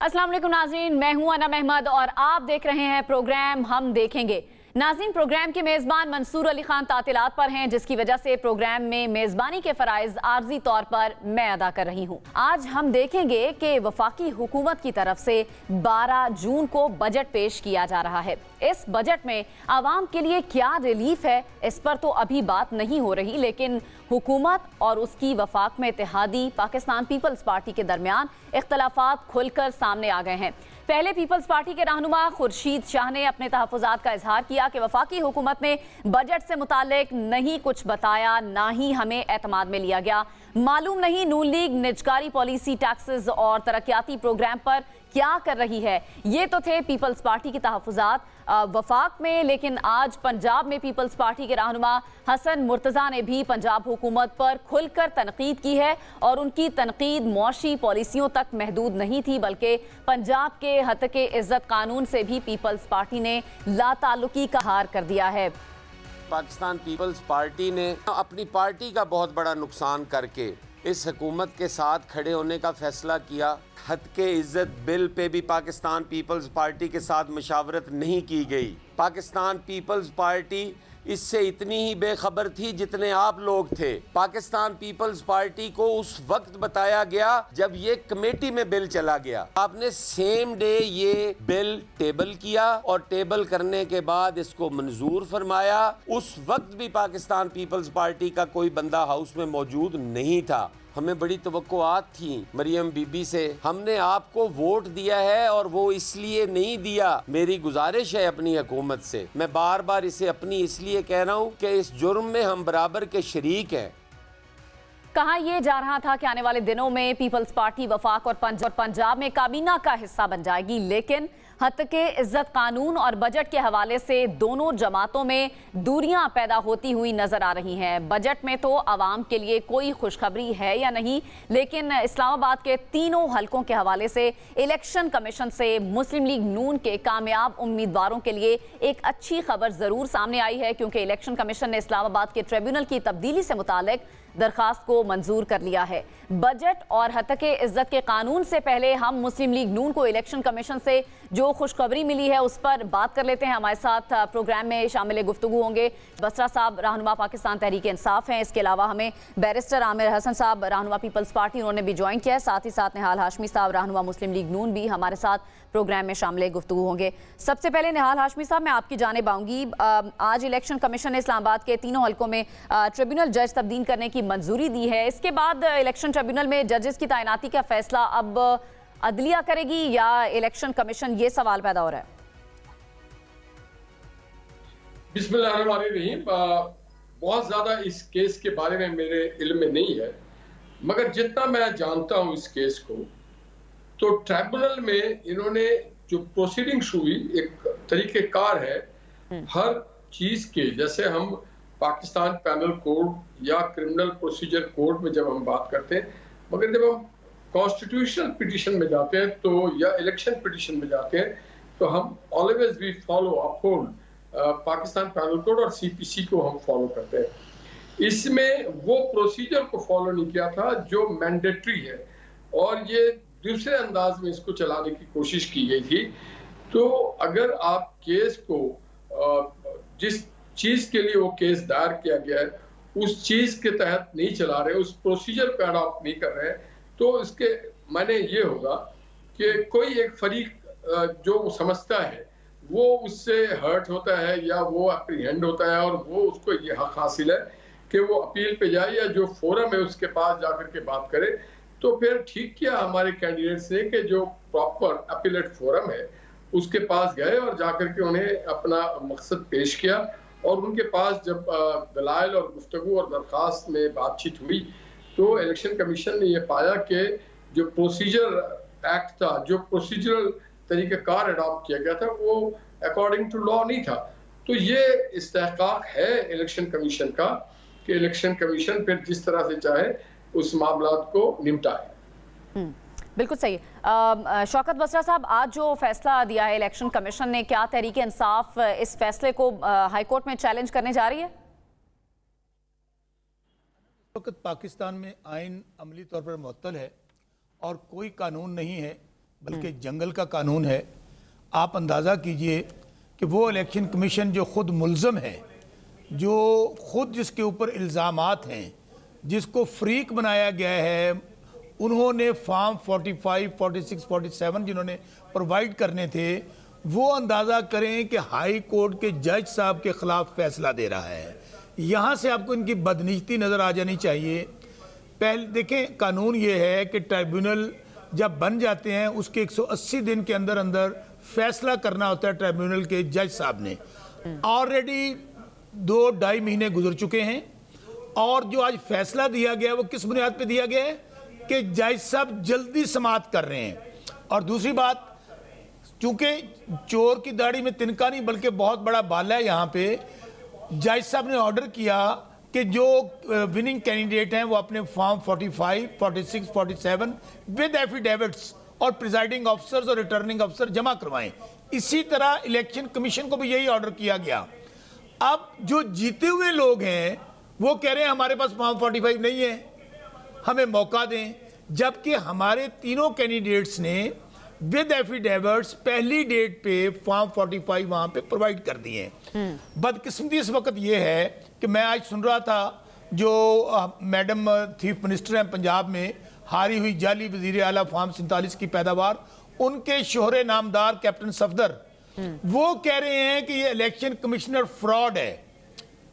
अस्सलाम वालेकुम नाज़रीन, मैं हूं अनम अहमद और आप देख रहे हैं प्रोग्राम हम देखेंगे। नाज़रीन, प्रोग्राम के मेज़बान मंसूर अली खान तातिलात पर हैं, जिसकी वजह से प्रोग्राम में मेज़बानी के फ़राइज़ आर्जी तौर पर मैं अदा कर रही हूं। आज हम देखेंगे कि वफाकी हुकूमत की तरफ से 12 जून को बजट पेश किया जा रहा है। इस बजट में आवाम के लिए क्या रिलीफ है, इस पर तो अभी बात नहीं हो रही, लेकिन हुकूमत और उसकी वफाक में इत्तेहादी पाकिस्तान पीपल्स पार्टी के दरमियान इख्तलाफात खुलकर सामने आ गए हैं। पहले पीपल्स पार्टी के रहनुमा खुर्शीद शाह ने अपने तहफ़्फ़ुज़ात का इजहार किया कि वफाकी हुकूमत ने बजट से मुतालिक नहीं कुछ बताया, ना ही हमें एतमाद में लिया गया। मालूम नहीं नून लीग निजकारी पॉलिसी, टैक्सेस और तरक्याती प्रोग्राम पर क्या कर रही है। ये तो थे पीपल्स पार्टी की तहफ़्फ़ुज़ात वफाक में, लेकिन आज पंजाब में पीपल्स पार्टी के रहनुमा हसन मुर्तज़ा ने भी पंजाब हुकूमत पर खुलकर तनकीद की है और उनकी तनकीद मुआशी पॉलिसियों तक महदूद नहीं थी, बल्कि पंजाब के हतके इज़्ज़त कानून से भी पीपल्स पार्टी ने लाताल्लुकी का हार कर दिया है। पाकिस्तान पीपल्स पार्टी ने अपनी पार्टी का बहुत बड़ा नुकसान करके इस हुकूमत के साथ खड़े होने का फैसला किया। हद के इज्जत बिल पे भी पाकिस्तान पीपल्स पार्टी के साथ मशावरत नहीं की गई। पाकिस्तान पीपल्स पार्टी इससे इतनी ही बेखबर थी जितने आप लोग थे। पाकिस्तान पीपल्स पार्टी को उस वक्त बताया गया जब ये कमेटी में बिल चला गया। आपने सेम डे ये बिल टेबल किया और टेबल करने के बाद इसको मंजूर फरमाया। उस वक्त भी पाकिस्तान पीपल्स पार्टी का कोई बंदा हाउस में मौजूद नहीं था। हमें बड़ी तवक्कुआत थी मरियम बीबी से। हमने आपको वोट दिया है और वो इसलिए नहीं दिया। मेरी गुजारिश है अपनी हुकूमत से, मैं बार बार इसे अपनी इसलिए कह रहा हूँ कि इस जुर्म में हम बराबर के शरीक हैं। कहा यह जा रहा था कि आने वाले दिनों में पीपल्स पार्टी वफाक और पंजाब में काबीना का हिस्सा बन जाएगी, लेकिन हतके इज्जत कानून और बजट के हवाले से दोनों जमातों में दूरियां पैदा होती हुई नजर आ रही हैं। बजट में तो आवाम के लिए कोई खुशखबरी है या नहीं, लेकिन इस्लामाबाद के तीनों हलकों के हवाले से इलेक्शन कमीशन से मुस्लिम लीग नून के कामयाब उम्मीदवारों के लिए एक अच्छी खबर जरूर सामने आई है, क्योंकि इलेक्शन कमीशन ने इस्लामाबाद के ट्रिब्यूनल की तब्दीली से मुतालिक दरखास्त को मंजूर कर लिया है। बजट और हतके इज्जत के कानून से पहले हम मुस्लिम लीग नून को इलेक्शन कमीशन से जो खुशखबरी मिली है उस पर बात कर लेते हैं। हमारे साथ प्रोग्राम में शामिल गुफ्तगू होंगे बसरा साहब, रहनुमा पाकिस्तान तहरीक इंसाफ हैं। इसके अलावा हमें बैरिस्टर आमिर हसन साहब, रहनुमा पीपल्स पार्टी, उन्होंने भी ज्वाइन किया है। साथ ही साथ निहाल हाशमी साहब, रहनुमा मुस्लिम लीग नून, भी हमारे साथ प्रोग्राम में शामिल गुफ्तगू होंगे। सबसे पहले निहाल हाशमी साहब, मैं आपकी जानिब आऊँगी। आज इलेक्शन कमीशन ने इस्लामाबाद के तीनों हलकों में ट्रिब्यूनल जज तब्दील करने की मंजूरी दी है। इसके बाद इलेक्शन ट्रिब्यूनल में जजेस की तैनाती का फैसला अब अदलिया करेगी या इलेक्शन कमीशन, ये सवाल पैदा हो रहा है। बिस्मिल्लाहिर्रहमानिर्रहीम। बहुत ज्यादा इस केस के बारे में मेरे इल्म में नहीं है, मगर जितना मैं जानता हूं इस केस को, तो ट्रिब्यूनल में इन्होंने जो प्रोसीडिंग्स हुई, एक तरीकेकार है हर चीज के। जैसे हम पाकिस्तान पैनल कोड या क्रिमिनल प्रोसीजर कोड में जब हम बात करते हैं, मगर जब हम कॉन्स्टिट्यूशनल पिटीशन में जाते हैं तो या इलेक्शन पिटीशन में जाते हैं, तो हम always we follow uphold Pakistan penal code और सीपीसी को हम फॉलो करते हैं। इसमें वो प्रोसीजर को फॉलो नहीं किया था जो मैंडेटरी है, और ये दूसरे अंदाज में इसको चलाने की कोशिश की गई थी। तो अगर आप केस को जिस चीज के लिए वो केस दायर किया गया है उस चीज के तहत नहीं चला रहे, उस प्रोसीजर पे अडॉप्ट नहीं कर रहे, तो इसके माने ये होगा कि कोई एक फरीक जो समझता है वो उससे हर्ट होता है या वो अप्रीहेंड होता है, और वो उसको ये हक हासिल है कि वो अपील पे जाए या जो फोरम है उसके पास जाकर के बात करे। तो फिर ठीक किया हमारे कैंडिडेट्स ने कि जो प्रॉपर अपीलेट फोरम है उसके पास गए और जाकर के उन्हें अपना मकसद पेश किया, और उनके पास जब दलाइल और गुफ्तगू और दरख्वास्त में बातचीत हुई तो इलेक्शन कमीशन ने यह पाया कि जो प्रोसीजर एक्ट था, जो प्रोसीजरल तरीक़ाकार अडॉप्ट किया गया था, वो अकॉर्डिंग टू लॉ नहीं था। तो ये इस्तेहकाक है इलेक्शन कमीशन का कि इलेक्शन कमीशन फिर जिस तरह से चाहे उस मामलात को निपटाए। बिल्कुल सही। शौकत बसरा साहब, आज जो फैसला दिया है इलेक्शन कमीशन ने, क्या तहरीक इंसाफ इस फैसले को हाई कोर्ट में चैलेंज करने जा रही है? वक्त पाकिस्तान में आइन अमली तौर पर मुअत्तल है और कोई कानून नहीं है बल्कि जंगल का कानून है। आप अंदाज़ा कीजिए कि वो इलेक्शन कमीशन जो खुद मुल्ज़म है, जो खुद जिसके ऊपर इल्ज़ामात हैं, जिसको फ्रीक बनाया गया है, उन्होंने फॉर्म 45, 46, 47 जिन्होंने प्रोवाइड करने थे, वो अंदाज़ा करें कि हाई कोर्ट के जज साहब के ख़िलाफ़ फैसला दे रहा है। यहाँ से आपको इनकी बदनीति नज़र आ जानी चाहिए। पहले देखें, कानून ये है कि ट्राइब्यूनल जब बन जाते हैं उसके 180 दिन के अंदर अंदर फैसला करना होता है ट्राइब्यूनल के जज साहब ने। ऑलरेडी 2-2.5 महीने गुजर चुके हैं और जो आज फैसला दिया गया वो किस बुनियाद पे दिया गया है कि जज साहब जल्दी समाअत कर रहे हैं। और दूसरी बात, चूंकि चोर की दाढ़ी में तिनका नहीं बल्कि बहुत बड़ा बाला है, यहाँ पे जज साहब ने ऑर्डर किया कि जो विनिंग कैंडिडेट हैं वो अपने फॉर्म 45, 46, 47 विद एफिडेविट्स और प्रिजाइडिंग ऑफिसर्स और रिटर्निंग अफसर जमा करवाएं। इसी तरह इलेक्शन कमीशन को भी यही ऑर्डर किया गया। अब जो जीते हुए लोग हैं वो कह रहे हैं हमारे पास फॉर्म 45 नहीं है, हमें मौका दें, जबकि हमारे तीनों कैंडिडेट्स ने विद एफिडेविट्स पहली डेट पे फॉर्म 45 वहां पे प्रोवाइड कर दिए हैं। बदकिस्मती इस वक्त ये है कि मैं आज सुन रहा था जो मैडम चीफ मिनिस्टर हैं पंजाब में, हारी हुई जाली वजीर आला फॉर्म 47 की पैदावार, उनके शोहरे नामदार कैप्टन सफदर, वो कह रहे हैं कि ये इलेक्शन कमिश्नर फ्रॉड है,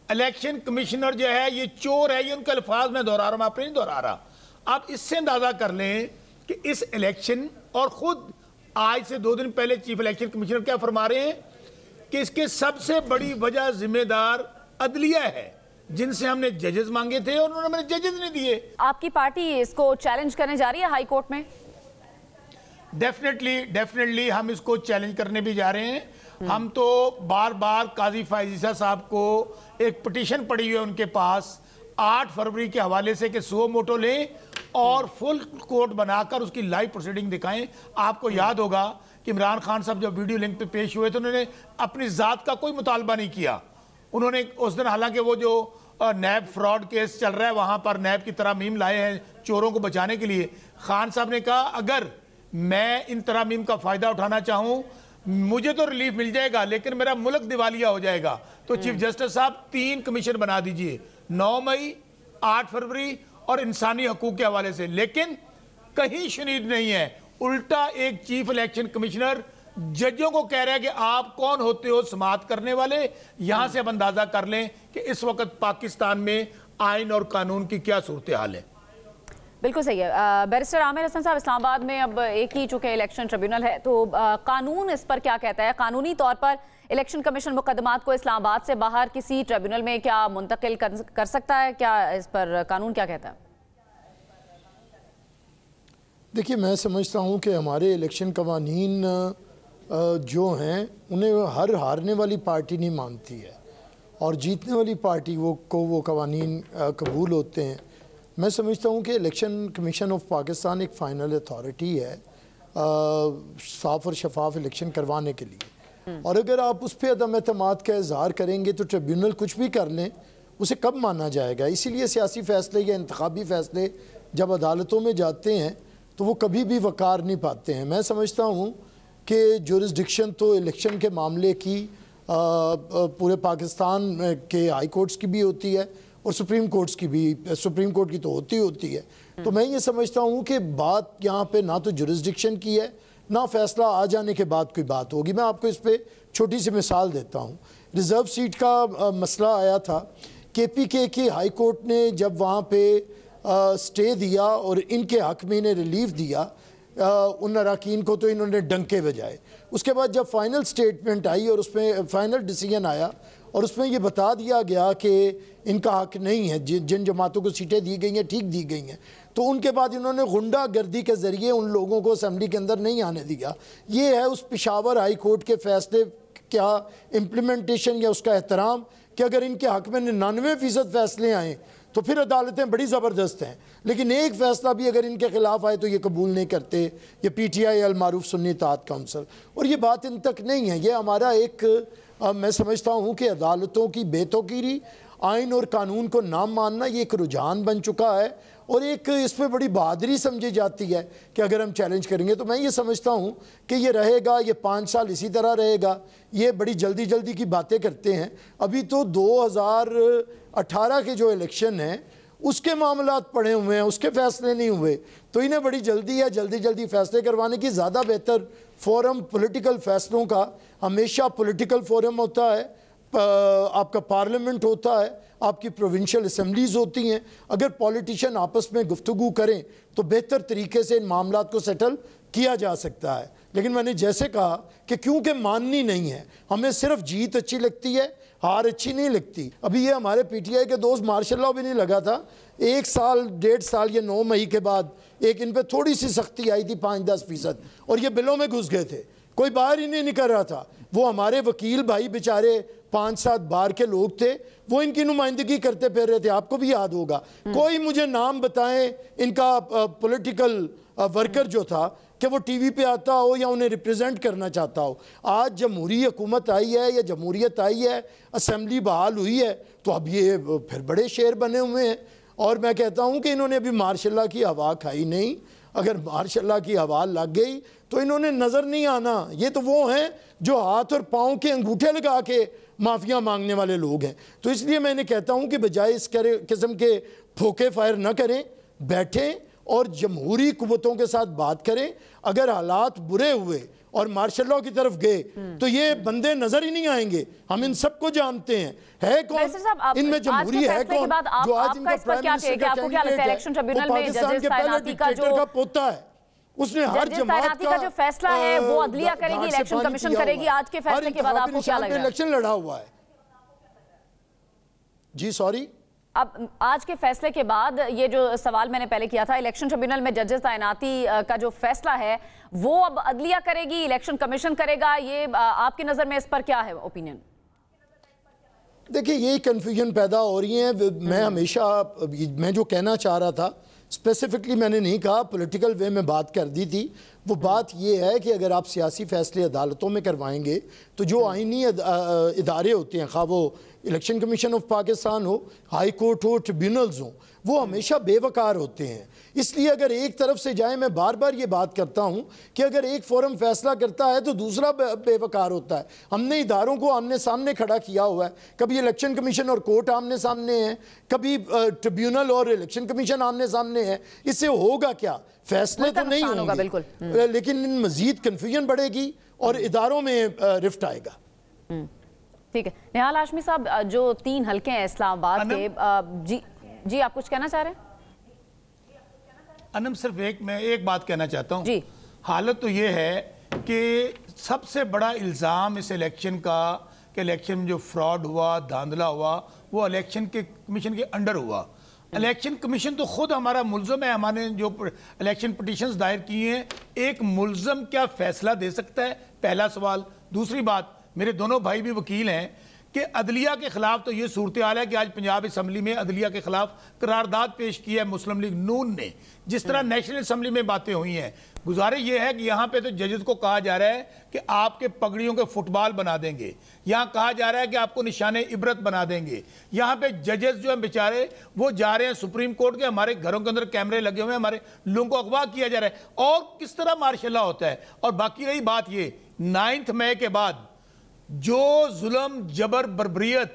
इलेक्शन कमिश्नर जो है ये चोर है। ये उनके अल्फाज में दोहरा रहा हूं, मैं अपने नहीं दोहरा रहा। आप इससे अंदाजा कर लें कि इस इलेक्शन, और खुद आज से 2 दिन पहले चीफ इलेक्शन कमिश्नर क्या फरमा रहे हैं कि इसके सबसे बड़ी वजह जिम्मेदार अदलिया है, जिनसे हमने जजेस मांगे थे और उन्होंने जजेस नहीं दिए। आपकी पार्टी इसको चैलेंज करने जा रही है हाई कोर्ट में? डेफिनेटली हम इसको चैलेंज करने भी जा रहे हैं। हम तो बार बार काजी फायजीसा साहब को एक पिटीशन पड़ी हुई है उनके पास 8 फरवरी के हवाले से कि सुओ मोटो लें और फुल कोर्ट बनाकर उसकी लाइव प्रोसीडिंग दिखाएं। आपको याद होगा कि इमरान खान साहब जब वीडियो लिंक पे पेश हुए तो उन्होंने अपनी जात का कोई मुतालबा नहीं किया। उन्होंने उस दिन, हालांकि वो जो नैब फ्रॉड केस चल रहा है वहां पर नैब की तरामीम लाए हैं चोरों को बचाने के लिए, खान साहब ने कहा अगर मैं इन तरामीम का फायदा उठाना चाहूं मुझे तो रिलीफ मिल जाएगा लेकिन मेरा मुल्क दिवालिया हो जाएगा। तो चीफ जस्टिस साहब 3 कमीशन बना दीजिए, 9 मई, 8 फरवरी और इंसानी हकूक के हवाले से। लेकिन कहीं शुनीद नहीं है, उल्टा एक चीफ इलेक्शन कमिश्नर जजों को कह रहा है कि आप कौन होते हो समाअत करने वाले। यहां से अब अंदाजा कर लें कि इस वक्त पाकिस्तान में आइन और कानून की क्या सूरत हाल है। बिल्कुल सही है। बैरिस्टर आमिर हसन साहब, इस्लामाबाद में अब एक ही चूंकि इलेक्शन ट्रिब्यूनल है तो कानून इस पर क्या कहता है? कानूनी तौर पर इलेक्शन कमीशन मुकदमात को इस्लामाबाद से बाहर किसी ट्रिब्यूनल में क्या मुंतकिल कर सकता है? क्या इस पर कानून क्या कहता है? देखिए, मैं समझता हूँ कि हमारे इलेक्शन कवानीन जो हैं उन्हें हर हारने वाली पार्टी नहीं मानती है और जीतने वाली पार्टी वो कवानीन कबूल होते हैं। मैं समझता हूँ कि इलेक्शन कमीशन ऑफ पाकिस्तान एक फ़ाइनल अथॉरिटी है साफ़ और शफाफ इलेक्शन करवाने के लिए, और अगर आप उस पर अदम एतमाद का इजहार करेंगे तो ट्रिब्यूनल कुछ भी कर लें उसे कब माना जाएगा। इसीलिए सियासी फ़ैसले या इंतखाबी फ़ैसले जब अदालतों में जाते हैं तो वो कभी भी वक़ार नहीं पाते हैं। मैं समझता हूँ कि जुरिस्डिक्शन तो इलेक्शन के मामले की पूरे पाकिस्तान के हाई कोर्ट्स की भी होती है और सुप्रीम कोर्ट्स की भी, सुप्रीम कोर्ट की तो होती है। तो मैं ये समझता हूँ कि बात यहाँ पे ना तो जुरिस्डिक्शन की है ना फैसला आ जाने के बाद कोई बात होगी। मैं आपको इस पर छोटी सी मिसाल देता हूँ। रिज़र्व सीट का मसला आया था, KPK की हाई कोर्ट ने जब वहाँ पे स्टे दिया और इनके हक में इन्हें रिलीफ दिया उन अरकान को, तो इन्होंने डंके बजाए। उसके बाद जब फाइनल स्टेटमेंट आई और उसमें फाइनल डिसीजन आया और उसमें ये बता दिया गया कि इनका हक नहीं है, जिन जमातों को सीटें दी गई हैं ठीक दी गई हैं, तो उनके बाद इन्होंने गुंडागर्दी के ज़रिए उन लोगों को असम्बली के अंदर नहीं आने दिया। ये है उस पेशावर हाई कोर्ट के फैसले क्या इम्प्लीमेंटेशन या उसका एहतराम कि अगर इनके हक में 99% फैसले आएँ तो फिर अदालतें बड़ी ज़बरदस्त हैं, लेकिन एक फ़ैसला भी अगर इनके ख़िलाफ़ आए तो ये कबूल नहीं करते। ये PTI अल मारूफ सुन्नी इत्तेहाद काउंसिल, और ये बात इन तक नहीं है। ये हमारा एक मैं समझता हूँ कि अदालतों की बेतौकीरी, आइन और कानून को ना मानना, ये एक रुझान बन चुका है और एक इस पर बड़ी बहादुरी समझी जाती है कि अगर हम चैलेंज करेंगे। तो मैं ये समझता हूँ कि ये रहेगा, ये 5 साल इसी तरह रहेगा। ये बड़ी जल्दी जल्दी की बातें करते हैं। अभी तो 2018 के जो इलेक्शन हैं उसके मामलात पड़े हुए हैं, उसके फैसले नहीं हुए। तो इन्हें बड़ी जल्दी है, जल्दी जल्दी फैसले करवाने की। ज़्यादा बेहतर फोरम पॉलिटिकल फैसलों का हमेशा पॉलिटिकल फोरम होता है, आपका पार्लियामेंट होता है, आपकी प्रोविंशियल असम्बलीज़ होती हैं। अगर पॉलिटिशियन आपस में गुफ्तगू करें तो बेहतर तरीके से इन मामलात को सेटल किया जा सकता है। लेकिन मैंने जैसे कहा कि क्योंकि माननी नहीं है, हमें सिर्फ जीत अच्छी लगती है, हार अच्छी नहीं लगती। अभी ये हमारे पीटीआई के दोस्त मार्शल भी नहीं लगा था, 1 साल 1.5 साल या 9 मई के बाद एक इन पे थोड़ी सी सख्ती आई थी 5-10%, और ये बिलों में घुस गए थे, कोई बाहर ही नहीं निकल रहा था। वो हमारे वकील भाई बेचारे 5-7 बार के लोग थे, वो इनकी नुमाइंदगी करते फिर रहे थे, आपको भी याद होगा। कोई मुझे नाम बताएं इनका पॉलिटिकल वर्कर जो था कि वो टीवी पे आता हो या उन्हें रिप्रेजेंट करना चाहता हो। आज जमहूरी हुकूमत आई है या जमहूरियत आई है, असेंबली बहाल हुई है, तो अब ये फिर बड़े शेर बने हुए हैं। और मैं कहता हूँ कि इन्होंने अभी मार्शल की हवा खाई नहीं। अगर मार्शल की हवा लग गई तो इन्होंने नज़र नहीं आना। ये तो वो हैं जो हाथ और पाँव के अंगूठे लगा के माफिया मांगने वाले लोग हैं। तो इसलिए मैंने कहता हूँ कि बजाय इस किस्म के फोके फायर न करें, बैठें और जमहूरी कुव्वतों के साथ बात करें। अगर हालात बुरे हुए और मार्शल लॉ की तरफ गए तो ये बंदे नजर ही नहीं आएंगे। हम इन सबको जानते हैं, है कौन इनमें जमहूरी है कौन जो आज इनका प्राइम मिनिस्टर का कैंडिडेट है, वो पाकिस्तान के पहले डिक्टेटर का पोता है। उसने हर जमात का जो फैसला है वो अदलिया करेगी, इलेक्शन कमीशन करेगी। आज के फैसले के बाद आपको क्या लग रहा है? इलेक्शन लड़ा हुआ है जी, सॉरी। अब आज के फैसले के बाद ये जो सवाल मैंने पहले किया था, इलेक्शन ट्रिब्यूनल में जजेस तैनाती का जो फैसला है वो अब अदलिया करेगी, इलेक्शन कमीशन करेगा, ये आपकी नजर में इस पर क्या है ओपिनियन? देखिए, ये कंफ्यूजन पैदा हो रही है। मैं हमेशा मैं जो कहना चाह रहा था स्पेसिफिकली मैंने नहीं कहा, पॉलिटिकल वे में बात कर दी थी। वो बात ये है कि अगर आप सियासी फैसले अदालतों में करवाएंगे तो जो आईनी इदारे होते हैं, खा वो इलेक्शन कमीशन ऑफ पाकिस्तान हो, हाई कोर्ट हो, ट्रिब्यूनल्स हो, वो हमेशा बेवकार होते हैं। इसलिए अगर एक तरफ से जाए, मैं बार बार ये बात करता हूँ कि अगर एक फोरम फैसला करता है तो दूसरा बेवकार होता है। हमने इदारों को आमने सामने खड़ा किया हुआ है, कभी इलेक्शन कमीशन और कोर्ट आमने सामने है, कभी ट्रिब्यूनल और इलेक्शन कमीशन आमने सामने है। इससे होगा क्या? फैसले तो नहीं होंगे, बिल्कुल, लेकिन मजीद कन्फ्यूजन बढ़ेगी और इदारों में रिफ्ट आएगा। ठीक है, निहाल हाशमी साहब, जो 3 हल्के हैं इस्लामाबाद के, जी आप कुछ कहना चाह रहे हैं? अनम, सिर्फ मैं एक बात कहना चाहता हूँ। हालत तो ये है कि सबसे बड़ा इल्ज़ाम इस इलेक्शन का कि इलेक्शन में जो फ्रॉड हुआ, धांधला हुआ, वो इलेक्शन के कमीशन के अंडर हुआ। इलेक्शन कमीशन तो खुद हमारा मुल्ज़म है। हमारे जो इलेक्शन पिटीशंस दायर किए हैं, एक मुल्ज़म क्या फैसला दे सकता है? पहला सवाल। दूसरी बात, मेरे दोनों भाई भी वकील हैं कि अदलिया के खिलाफ तो ये सूरत हाल है कि आज पंजाब असम्बली में अदलिया के खिलाफ करारदाद पेश की है मुस्लिम लीग नून ने, जिस तरह नेशनल असम्बली में बातें हुई हैं। गुजारिश ये है कि यहाँ पे तो जजेस को कहा जा रहा है कि आपके पगड़ियों के फुटबॉल बना देंगे, यहाँ कहा जा रहा है कि आपको निशाने इबरत बना देंगे। यहाँ पे जजेस जो है बेचारे वो जा रहे हैं सुप्रीम कोर्ट के, हमारे घरों के अंदर कैमरे लगे हुए हैं, हमारे लोगों को अगवा किया जा रहा है, और किस तरह मार्शल होता है। और बाकी रही बात ये, 9 मई के बाद जो जुल्म जबर बर्बरियत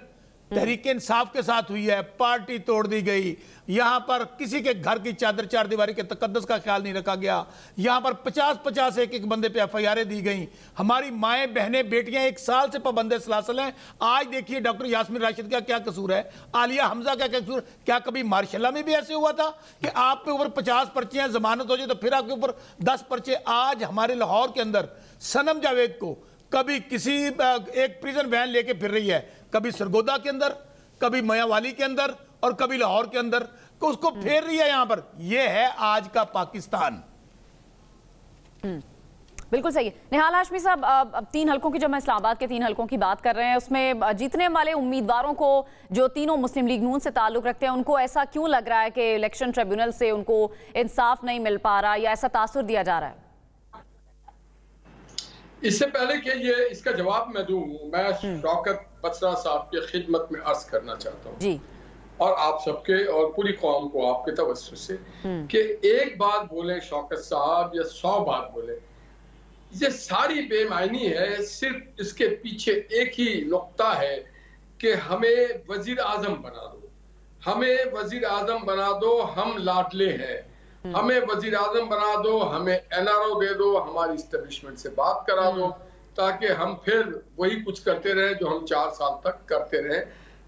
तहरीक इंसाफ के साथ हुई है, पार्टी तोड़ दी गई, यहां पर किसी के घर की चादर चार दीवारी के तकद्दस का ख्याल नहीं रखा गया, यहां पर 50-50 एक बंदे पे FIR दी गई, हमारी माएं बहनें बेटियां 1 साल से पाबंद सलासल हैं। आज देखिए डॉक्टर यास्मीन राशिद का क्या कसूर है, आलिया हमजा का क्या कसूर? क्या कभी मार्शल्ला में भी ऐसे हुआ था कि आपके ऊपर 50 पर्चे हैं, जमानत हो जाए तो फिर आपके ऊपर 10 पर्चे? आज हमारे लाहौर के अंदर सनम जावेद को कभी किसी एक प्रिजन वैन लेके फिर रही है, कभी सरगोदा के अंदर, कभी मयावाली के अंदर और कभी लाहौर के अंदर, तो उसको फेर रही है यहां पर। यह है आज का पाकिस्तान। बिल्कुल सही है। निहाल हाशमी साहब, अब 3 हल्कों की, जब मैं इस्लामाबाद के 3 हल्कों की बात कर रहे हैं, उसमें जीतने वाले उम्मीदवारों को जो तीनों मुस्लिम लीग नून से ताल्लुक रखते हैं, उनको ऐसा क्यों लग रहा है कि इलेक्शन ट्रिब्यूनल से उनको इंसाफ नहीं मिल पा रहा, या ऐसा तासुर दिया जा रहा है? इससे पहले कि ये इसका जवाब मैं दूं, मैं शौकत बसरा साहब की खिदमत में अर्ज करना चाहता हूं। जी। और आप सबके और पूरी कौम को आपके तवज्जो से कि एक बात बोले शौकत साहब या 100 बात बोले, ये सारी बेमायनी है। सिर्फ इसके पीछे एक ही नुक्ता है कि हमें वजीर आजम बना दो, हमें वजीर आजम बना दो, हम लाडले हैं, हमें वजीर आजम बना दो, हमें एनआरओ दे दो, हमारी इस्टेब्लिशमेंट से बात करा दो, ताकि हम फिर वही कुछ करते रहे जो हम 4 साल तक करते रहे।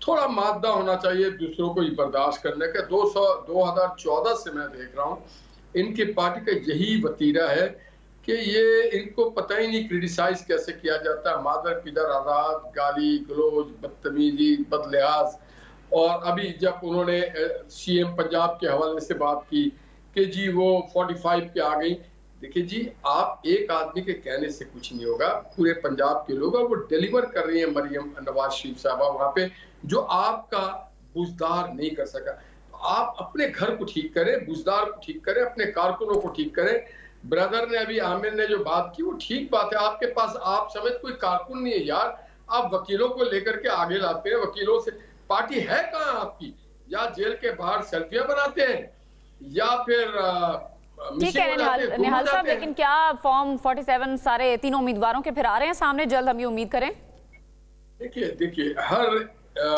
थोड़ा मादा होना चाहिए दूसरों को बर्दाश्त करने का। 2014 से मैं देख रहा हूँ इनकी पार्टी का यही वतीरा है कि ये इनको पता ही नहीं क्रिटिसाइज कैसे किया जाता है। मादर पिदर आजाद, गाली गलोज, बदतमीजी, बदलिहाज। और अभी जब उन्होंने सीएम पंजाब के हवाले से बात की कि जी वो 45 पे आ गई, देखिए जी आप एक आदमी के कहने से कुछ नहीं होगा, पूरे पंजाब के लोग, और वो डिलीवर कर रही है मरियम नवाज शरीफ साहबा वहां पे, जो आपका बुजदार नहीं कर सका। आप अपने घर को ठीक करें, बुजदार को ठीक करें, अपने कारकुनों को ठीक करें। ब्रदर ने अभी आमिर ने जो बात की वो ठीक बात है, आपके पास आप समेत कोई कारकुन नहीं है यार, आप वकीलों को लेकर के आगे लाते हैं, वकीलों से पार्टी है कहाँ आपकी? या जेल के बाहर सेल्फियां बनाते हैं या फिर ठीक है निहाल साहब, लेकिन क्या फॉर्म 47 सारे तीनों उम्मीदवारों के फिर आ रहे हैं सामने जल्द, हम ये उम्मीद करें? देखिए हर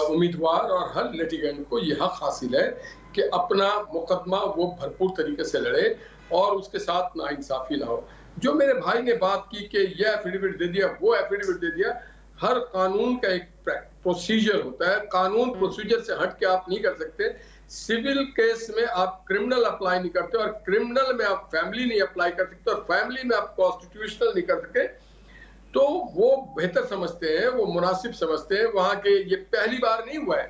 उम्मीदवार और हर लिटिगेंट को यह हक हासिल है कि अपना मुकदमा वो भरपूर तरीके से लड़े और उसके साथ नाइंसाफी ना हो। जो मेरे भाई ने बात की कि यह एफिडेविट दे दिया, वो एफिडेविट दे दिया, हर कानून का एक प्रोसीजर होता है, कानून प्रोसीजर से हट के आप नहीं कर सकते। सिविल केस में आप क्रिमिनल अप्लाई नहीं करते और क्रिमिनल में आप फैमिली नहीं अप्लाई कर सकते और फैमिली में आप कॉन्स्टिट्यूशनल नहीं कर सकते। तो वो बेहतर समझते हैं, वो मुनासिब समझते हैं। वहां के ये पहली बार नहीं हुआ है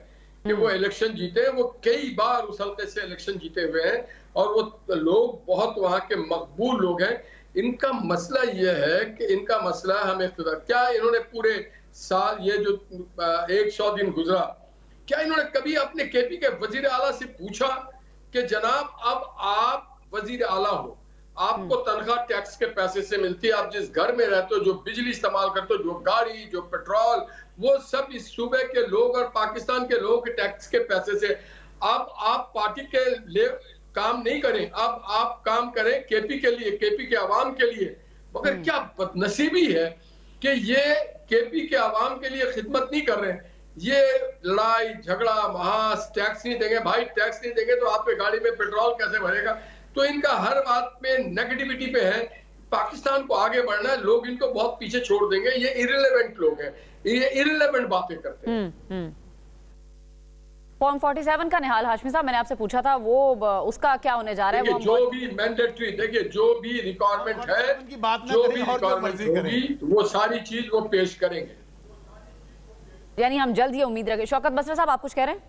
कि वो इलेक्शन जीते, वो कई बार उस हल्के से इलेक्शन जीते हुए हैं और वो लोग बहुत वहां के मकबूल लोग हैं। इनका मसला ये है कि इनका मसला हमें क्या इन्होंने पूरे साल ये जो 100 दिन गुजरा, क्या इन्होंने कभी अपने केपी के वजीर आला से पूछा कि जनाब अब आप वजीर आला हो, आपको तनख्वाह टैक्स के पैसे से मिलती है, आप जिस घर में रहते हो, जो बिजली इस्तेमाल करते हो, जो गाड़ी, जो पेट्रोल, वो सब इस सूबे के लोग और पाकिस्तान के लोगों के टैक्स के पैसे से। अब आप पार्टी के लिए काम नहीं करें, अब आप काम करें केपी के लिए, केपी के आवाम के लिए। मगर क्या बदनसीबी है कि ये केपी के आवाम के लिए खिदमत नहीं कर रहे हैं। ये लड़ाई झगड़ा, महास, टैक्स नहीं देंगे भाई, टैक्स नहीं देंगे तो आपके गाड़ी में पेट्रोल कैसे भरेगा? तो इनका हर बात में नेगेटिविटी पे है। पाकिस्तान को आगे बढ़ना है, लोग इनको बहुत पीछे छोड़ देंगे। ये इररिलेवेंट लोग हैं, ये इररिलेवेंट बातें करते हैं। फॉर्म 47 का निहाल हाशमी साहब मैंने आपसे पूछा था, वो उसका क्या होने जा रहा है? जो भी मैंडेटरी, देखिए जो भी रिक्वायरमेंट है, जो भी रिक्वायरमेंट होगी वो सारी चीज वो पेश करेंगे। यानी हम जल्द ये उम्मीद रखें। शौकत बसरा साहब आप कुछ कह रहे हैं?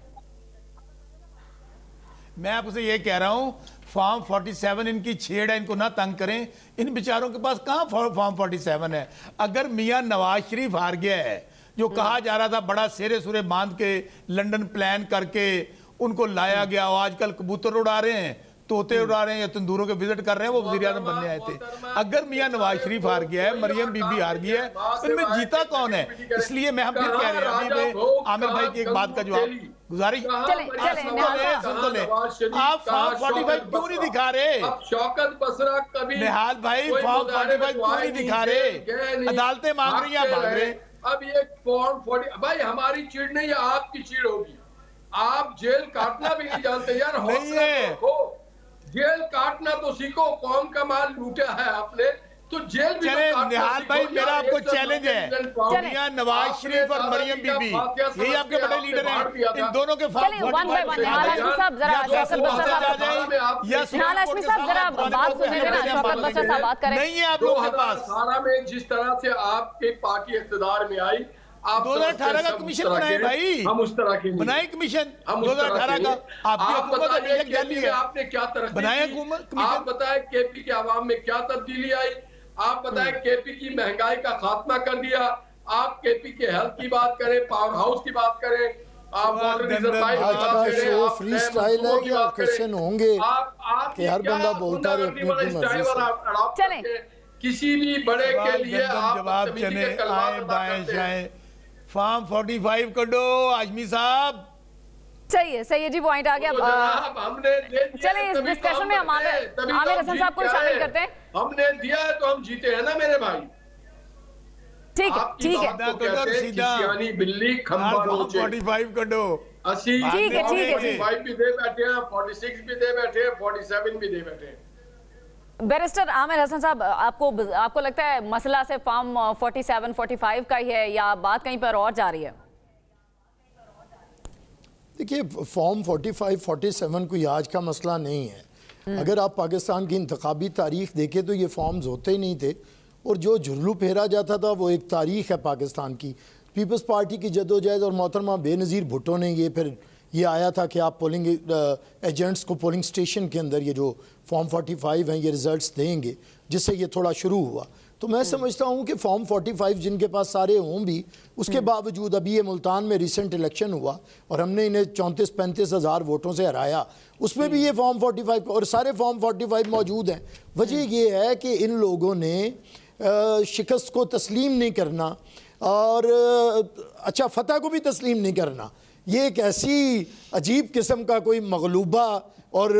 मैं आपसे ये कह रहा हूं फॉर्म 47 इनकी छेड़ है, इनको ना तंग करें। इन बेचारों के पास कहां फॉर्म 47 है। अगर मियां नवाज शरीफ हार गया है, जो कहा जा रहा था बड़ा सेरे सुरे बांध के लंदन प्लान करके उनको लाया गया, और आजकल कबूतर उड़ा रहे हैं, तोते उड़ा रहे हैं या तंदूरों के विजिट कर रहे हैं, वो वजीर आजम बनने आए थे। अगर मियां नवाज शरीफ हार गया है, मरियम बीबी हार गई है, तो इनमें जीता कौन है? इसलिए मैं हम फिर कह रहे हैं, अभी आमिर भाई की एक बात का जवाब गुजारिश सुन तो ले। आप फॉर्म 45 क्यों नहीं दिखा रहे? शौकत बसरा कभी निहाल भाई फॉर्म 45 क्यों नहीं दिखा रहे? अदालतें मांग रही है, भाग रहे। अब ये फॉर्म 40 भाई हमारी चीड़ नहीं है, आपकी चीड़ होगी। आप जेल काटना भी नहीं जानते यार। नहीं है, जेल काटना तो सीखो। कौम का माल लूटा है आपने तो जेल भी चले। निहाल भाई मेरा आपको चैलेंज है, मियां नवाज शरीफ और मरियम बीबी यही आपके बड़े लीडर हैं, इन दोनों के फॉर्म 45 निहाल हाशमी साहब जरा शौकत बसरा साहब बात करें। नहीं है आप लोगों के पास। 2018 में जिस तरह से आपकी पार्टी इक़्तिदार में आई, आप 2018 का कमीशन बनाए भाई, हम उस तरह की बनाए कमीशन 2018 का। आपकी हुकूमत आपने क्या तरक्की बनाया? आप बताएं केपी के आवाम में क्या तब्दीली आई? आप बताएं केपी की महंगाई का खात्मा कर दिया? आप केपी के हेल्थ की बात करें, पावर हाउस की बात करें, आप वाटर रिजर्व पाइप की बात करें, फ्री स्टाइल है कि आप क्वेश्चन होंगे कि हर बंदा बोलता रहे अपनी मर्जी से। किसी भी बड़े के लिए आप जवाब चले आए बाएं जाएं। फॉर्म 45 कर दो हाशमी साहब, सही है जी, पॉइंट आ गया। चलिए इस डिस्कशन में हम आमिर हसन साहब को शामिल करते हैं। हमने दिया है तो हम जीते हैं ना मेरे भाई। ठीक है बिल्ली खंबा 45 कर दो, 80 ठीक है 45 भी दे बैठे हैं, 46 भी दे बैठे हैं, 47 भी दे बैठे हैं। बैरिस्टर आमिर हसन साहब, आपको लगता है मसला से फॉर्म 47 45 का ही है या बात कहीं पर और जा रही है? देखिए, फॉर्म 45 47 कोई आज का मसला नहीं है। अगर आप पाकिस्तान की इंतखाबी तारीख देखें तो ये फॉर्म्स होते ही नहीं थे, और जो झुर्लू फेरा जाता था वो एक तारीख है पाकिस्तान की। पीपल्स पार्टी की जदोजहद और मोहतरमा बेनज़ीर भुट्टो ने ये फिर ये आया था कि आप पोलिंग एजेंट्स को पोलिंग स्टेशन के अंदर ये जो फॉर्म 45 हैं ये रिज़ल्ट्स देंगे, जिससे ये थोड़ा शुरू हुआ। तो मैं समझता हूँ कि फॉर्म 45 जिनके पास सारे हों भी, उसके बावजूद अभी ये मुल्तान में रिसेंट इलेक्शन हुआ और हमने इन्हें 34-35 हज़ार वोटों से हराया, उसमें भी ये फॉर्म 45 और सारे फॉर्म 45 मौजूद हैं। वजह ये है कि इन लोगों ने शिकस्त को तस्लीम नहीं करना और अच्छा फतह को भी तस्लीम नहीं करना। ये एक ऐसी अजीब किस्म का कोई मगलूबा और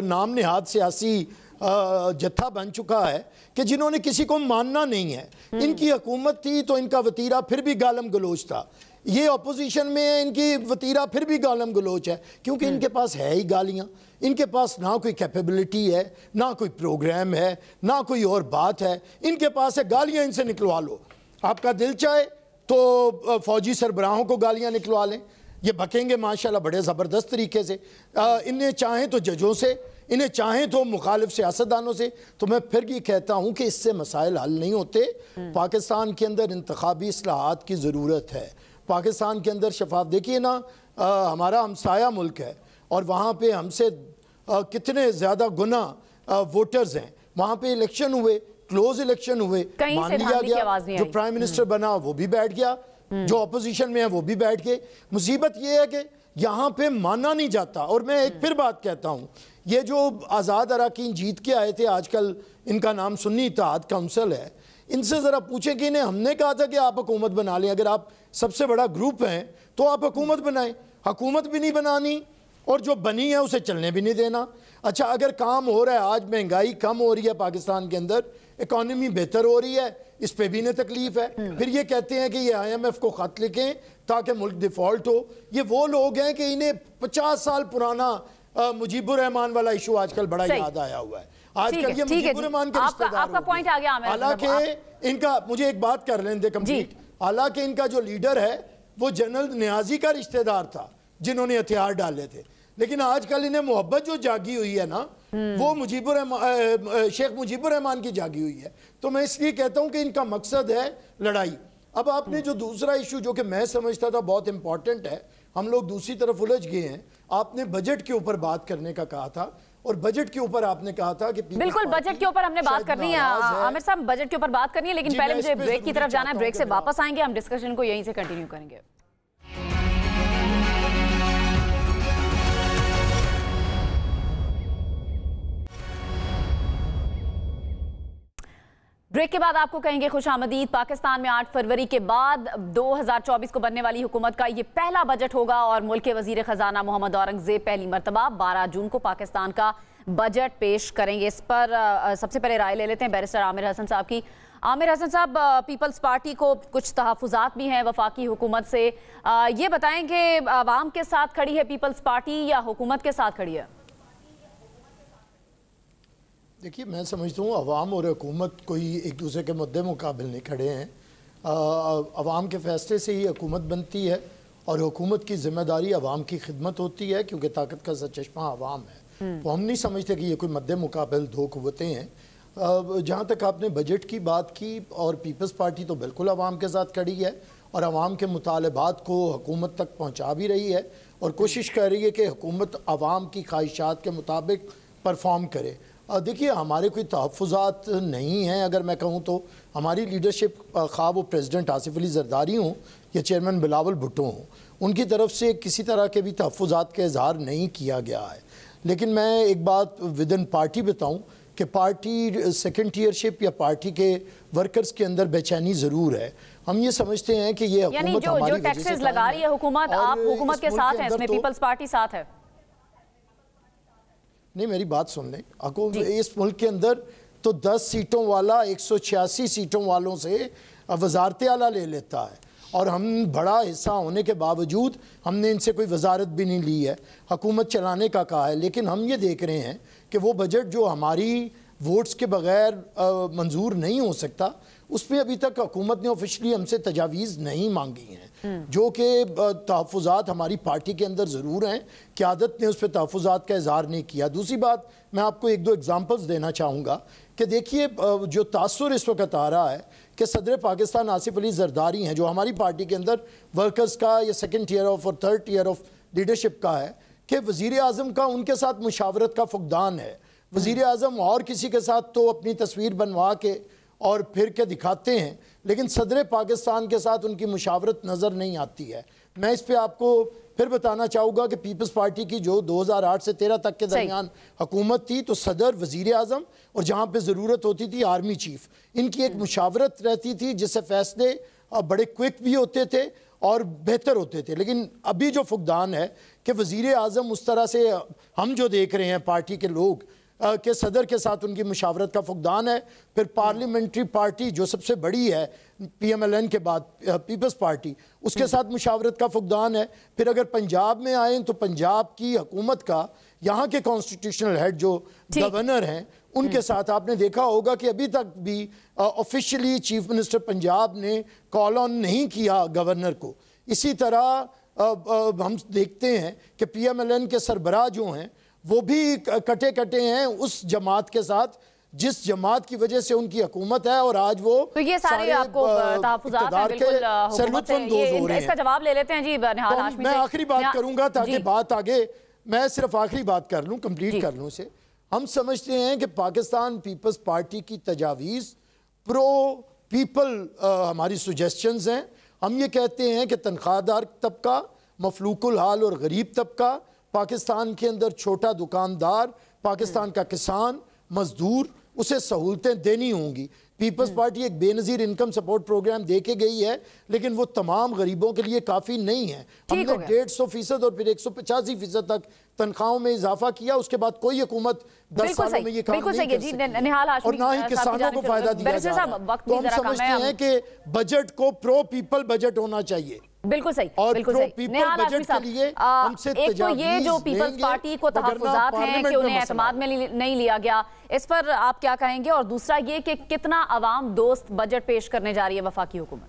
नाम नहाद सियासी जत्था बन चुका है कि जिन्होंने किसी को मानना नहीं है। इनकी हुकूमत थी तो इनका वतीरा फिर भी गालम गलोच था, ये अपोजिशन में है, इनकी वतीरा फिर भी गालम गलोच है, क्योंकि इनके पास है ही गालियाँ। इनके पास ना कोई कैपेबिलिटी है, ना कोई प्रोग्राम है, ना कोई और बात है, इनके पास है गालियाँ, इनसे निकलवा लो। आपका दिल चाहे तो फौजी सरबराहों को गालियाँ निकलवा लें, ये बकेंगे माशाल्लाह बड़े ज़बरदस्त तरीके से। इन्हें चाहें तो जजों से, इन्हें चाहें तो मुखालिफ सियासतदानों से। तो मैं फिर ये कहता हूँ कि इससे मसाइल हल नहीं होते। पाकिस्तान के अंदर इंतखाबी इस्लाहात की ज़रूरत है। पाकिस्तान के अंदर शफाफ, देखिए ना, हमारा हमसाया मुल्क है और वहाँ पे हमसे कितने ज़्यादा गुना वोटर्स हैं। वहाँ पे इलेक्शन हुए, क्लोज इलेक्शन हुए, मान लिया गया, जो प्राइम मिनिस्टर बना वो भी बैठ गया, जो अपोजिशन में है वो भी बैठ गए। मुसीबत ये है कि यहाँ पे माना नहीं जाता। और मैं एक फिर बात कहता हूँ, ये जो आज़ाद अरकान जीत के आए थे, आजकल इनका नाम सुन्नी इत्तेहाद काउंसिल है, इनसे ज़रा पूछें कि इन्हें हमने कहा था कि आप हुकूमत बना लें, अगर आप सबसे बड़ा ग्रुप हैं तो आप हुकूमत बनाएं। हुकूमत भी नहीं बनानी और जो बनी है उसे चलने भी नहीं देना। अच्छा, अगर काम हो रहा है, आज महंगाई कम हो रही है पाकिस्तान के अंदर, इकॉनमी बेहतर हो रही है, इस पे भी इन्हें तकलीफ है, फिर ये कहते हैं कि ये IMF को ख़त लिखें ताकि मुल्क डिफ़ॉल्ट हो। ये वो लोग हैं कि इन्हें 50 साल पुराना मुजीबुर रहमान वाला इशू आजकल बड़ा याद आया हुआ है। आजकल ये मुजीबुर रहमान के रिश्तेदार, आपका पॉइंट आ गया। हालांकि इनका, मुझे एक बात कर लेने दे कंप्लीट, हालांकि इनका जो लीडर है वो जनरल नियाजी का रिश्तेदार था जिन्होंने हथियार डाले थे, लेकिन आजकल इन्हें मोहब्बत जो जागी हुई है ना, वो शेख मुजीबुर रहमान की जागी हुई है। तो मैं इसलिए कहता हूं कि इनका मकसद है लड़ाई। अब आपने जो दूसरा इशू जो कि मैं समझता था बहुत इंपॉर्टेंट है, हम लोग दूसरी तरफ उलझ गए हैं। आपने बजट के ऊपर बात करने का कहा था और बजट के ऊपर आपने कहा था कि बिल्कुल बजट के ऊपर हमने बात करनी है। आमिर साहब, बजट के ऊपर बात करनी है, लेकिन पहले मुझे ब्रेक की तरफ जाना है। ब्रेक से वापस आएंगे, हम डिस्कशन को यहीं से कंटिन्यू करेंगे। ब्रेक के बाद आपको कहेंगे खुशामदीद। पाकिस्तान में 8 फरवरी के बाद 2024 को बनने वाली हुकूमत का ये पहला बजट होगा और मुल्क के वजीर खजाना मोहम्मद औरंगजेब पहली मरतबा 12 जून को पाकिस्तान का बजट पेश करेंगे। इस पर सबसे पहले राय ले लेते हैं बैरिस्टर आमिर हसन साहब की। आमिर हसन साहब, पीपल्स पार्टी को कुछ तहफ़्फ़ुज़ात भी हैं वफाकी हुकूमत से, ये बताएं कि आवाम के साथ खड़ी है पीपल्स पार्टी या हुकूमत के साथ खड़ी है? देखिए, मैं समझता हूँ अवाम और हुकूमत कोई एक दूसरे के मुद्दे मुकाबिल नहीं खड़े हैं। अवाम के फैसले से ही हुकूमत बनती है और हुकूमत की ज़िम्मेदारी अवाम की खिदमत होती है, क्योंकि ताकत का सरचश्मा अवाम है। तो हम नहीं समझते कि ये कोई मद्दे मुकाबिल दो क़ुव्वतें हैं। जहाँ तक आपने बजट की बात की, और पीपल्स पार्टी तो बिल्कुल अवाम के साथ खड़ी है और अवाम के मुतालबात को हुकूमत तक पहुँचा भी रही है और कोशिश कर रही है कि हुकूमत अवाम की ख्वाहिशात के मुताबिक परफॉर्म करे। देखिए, हमारे कोई तहफ़्फ़ुज़ात नहीं हैं। अगर मैं कहूँ तो हमारी लीडरशिप, खा वो प्रेसिडेंट आसिफ अली ज़रदारी हों या चेयरमैन बिलावल भुट्टो हों, उनकी तरफ से किसी तरह के भी तहफ़्फ़ुज़ात का इज़हार नहीं किया गया है। लेकिन मैं एक बात विद इन पार्टी बताऊँ कि पार्टी सेकेंड टीयरशिप या पार्टी के वर्कर्स के अंदर बेचैनी ज़रूर है। हम ये समझते हैं कि ये यानी हुकूमत जो हमारी वजह से टैक्सेस लगा रही है हुकूमत, आप हुकूमत के साथ हैं इसमें, पीपल्स पार्टी साथ है? नहीं, मेरी बात सुन लें। इस मुल्क के अंदर तो 10 सीटों वाला 186 सीटों वालों से वजारत आला ले लेता है, और हम बड़ा हिस्सा होने के बावजूद हमने इनसे कोई वजारत भी नहीं ली है, हुकूमत चलाने का कहा है। लेकिन हम ये देख रहे हैं कि वो बजट जो हमारी वोट्स के बगैर मंजूर नहीं हो सकता, उसमें अभी तक हुकूमत ने ऑफिशियली हमसे तजावीज़ नहीं मांगी हैं, जो कि तहफ़्फ़ुज़ात हमारी पार्टी के अंदर ज़रूर हैं। क़यादत ने उस पर तहफ़्फ़ुज़ात का इज़हार नहीं किया। दूसरी बात, मैं आपको 1-2 एग्जांपल्स देना चाहूँगा कि देखिए, जो तासुर इस वक्त आ रहा है कि सदर पाकिस्तान आसिफ अली जरदारी हैं, जो हमारी पार्टी के अंदर वर्कर्स का या सेकेंड ईयर ऑफ और थर्ड ईयर ऑफ लीडरशिप का है, कि वज़ीर आज़म का उनके साथ मुशावरत का फुकदान है। वज़ीर आज़म और किसी के साथ तो अपनी तस्वीर बनवा के और फिर के दिखाते हैं, लेकिन सदर पाकिस्तान के साथ उनकी मुशावरत नज़र नहीं आती है। मैं इस पे आपको फिर बताना चाहूँगा कि पीपल्स पार्टी की जो 2008 से 13 तक के दरमियान हुकूमत थी, तो सदर, वज़ीर आज़म और जहाँ पे ज़रूरत होती थी आर्मी चीफ, इनकी एक मुशावरत रहती थी, जिससे फ़ैसले बड़े क्विक भी होते थे और बेहतर होते थे। लेकिन अभी जो फुकदान है कि वज़ीर आज़म उस तरह से, हम जो देख रहे हैं पार्टी के लोग के सदर के साथ उनकी मुशावरत का फुकदान है। फिर पार्लियामेंट्री पार्टी जो सबसे बड़ी है PMLN के बाद, पीपल्स पार्टी, उसके साथ मुशावरत का फुकदान है। फिर अगर पंजाब में आए तो पंजाब की हुकूमत का यहाँ के कॉन्स्टिट्यूशनल हेड जो गवर्नर हैं, उनके साथ आपने देखा होगा कि अभी तक भी ऑफिशियली चीफ मिनिस्टर पंजाब ने कॉल ऑन नहीं किया गवर्नर को। इसी तरह हम देखते हैं कि PMLN के सरबराह जो हैं वो भी कटे कटे हैं उस जमात के साथ जिस जमात की वजह से उनकी हुकूमत है, और आज वो तो ये सारे आपको तहफ़्फ़ुज़ात हैं, बिल्कुल हुकूमत है। इसका जवाब ले लेते हैं जी निहाल हाशमी से। मैं आखिरी बात करूंगा ताकि बात आगे, मैं सिर्फ आखिरी बात कर लूं, कंप्लीट कर लूं इसे। हम समझते हैं कि पाकिस्तान पीपल्स पार्टी की तजावीज़ प्रो पीपल हमारी सुजेस्शंस हैं। हम ये कहते हैं कि तनख्वाहदार तबका, मफलूकुल हाल और गरीब तबका, पाकिस्तान के अंदर छोटा दुकानदार, पाकिस्तान का किसान, मजदूर, उसे सहूलतें देनी होंगी। पीपल्स पार्टी एक बेनज़ीर इनकम सपोर्ट प्रोग्राम दे के गई है, लेकिन वो तमाम गरीबों के लिए काफ़ी नहीं है। हमने 150% और फिर 185% तक तनख्वाहों में इजाफा किया। उसके बाद कोई हुकूमत 10 सालों में ये काम नहीं कर सकती, और ना ही किसानों को फायदा दिया जा रहा है। तो हम समझते हैं कि बजट को प्रो पीपल बजट होना चाहिए। बिल्कुल सही, और बिल्कुल सही। निहाल हाशमी साहब, एक तो ये जो पीपल्स पार्टी को तहफ़्फ़ुज़ात हैं कि उन्हें एतमाद में नहीं लिया गया, इस पर आप क्या कहेंगे? और दूसरा ये कि कितना अवाम दोस्त बजट पेश करने जा रही है वफाकी हुकूमत?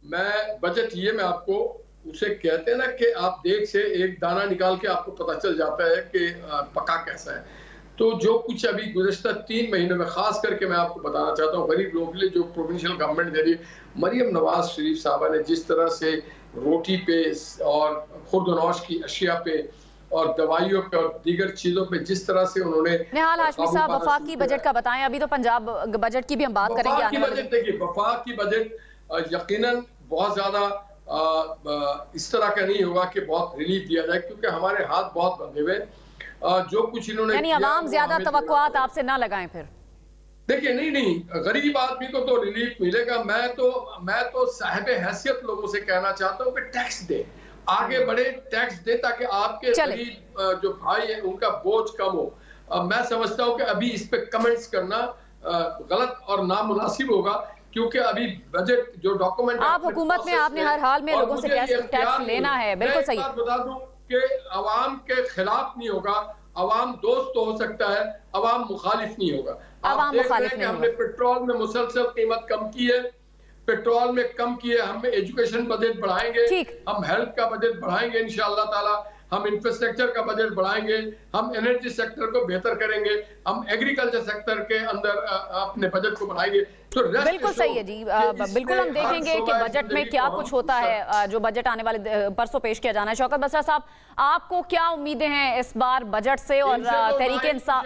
मैं बजट ये मैं आपको उसे कहते हैं ना कि आप देख से एक दाना निकाल के आपको पता चल जाता है कि पका कैसा है। तो जो कुछ अभी गुज़श्ता 3 महीनों में खास करके मैं आपको बताना चाहता हूँ, गरीब लोगों के लिए जो प्रोविंशियल गवर्नमेंट दे रही है, मरियम नवाज शरीफ साहबा ने जिस तरह से रोटी पे और खुर्दनौश की अशिया पे और दवाइयों पे और दीगर चीजों पे जिस तरह से उन्होंने। निहाल हाशमी साहब, वफाकी बजट का बताएं। अभी तो पंजाब बजट की भी हम बात करेंगे। देखिए, वफाकी बजट यकीनन बहुत ज्यादा इस तरह का नहीं होगा कि बहुत रिलीफ दिया जाए, क्योंकि हमारे हाथ बहुत बंधे हुए। जो कुछ इन्होंने, यानी अवाम ज्यादा तवक्कुआत आपसे ना लगाएं फिर। देखिए, नहीं, गरीब आदमी को तो रिलीफ मिलेगा। मैं तो साहिब हैसियत लोगों से कहना चाहता हूँ कि टैक्स दे, आगे बढ़े, टैक्स दे, ताकि आपके गरीब जो भाई है उनका बोझ कम हो। मैं समझता हूँ कि अभी इस पे कमेंट्स करना गलत और नामुनासिब होगा, क्योंकि अभी बजट जो डॉक्यूमेंट आप हुकूमत में, आपने हर हाल में लोगों से टैक्स लेना है। बिल्कुल सही। बता दूं कि अवाम के खिलाफ नहीं होगा, अवाम दोस्त तो हो सकता है, अवाम मुखालिफ नहीं होगा। आप देख रहे हैं कि हमने पेट्रोल में मुसलसल कीमत कम की है, पेट्रोल में कम की है। हम एजुकेशन बजट बढ़ाएंगे, हम हेल्थ का बजट बढ़ाएंगे इंशाअल्लाह ताला, हम इंफ्रास्ट्रक्चर का बजट बढ़ाएंगे, हम एनर्जी सेक्टर को बेहतर करेंगे, हम एग्रीकल्चर सेक्टर के अंदर अपने बजट को बढ़ाएंगे। तो बिल्कुल सही है जी, बिल्कुल हम देखेंगे कि बजट में क्या कुछ होता है, जो बजट आने वाले परसों पेश किया जाना है। शौकत बसरा साहब, आपको क्या उम्मीदें हैं इस बार बजट से? और तहरीके इंसाफ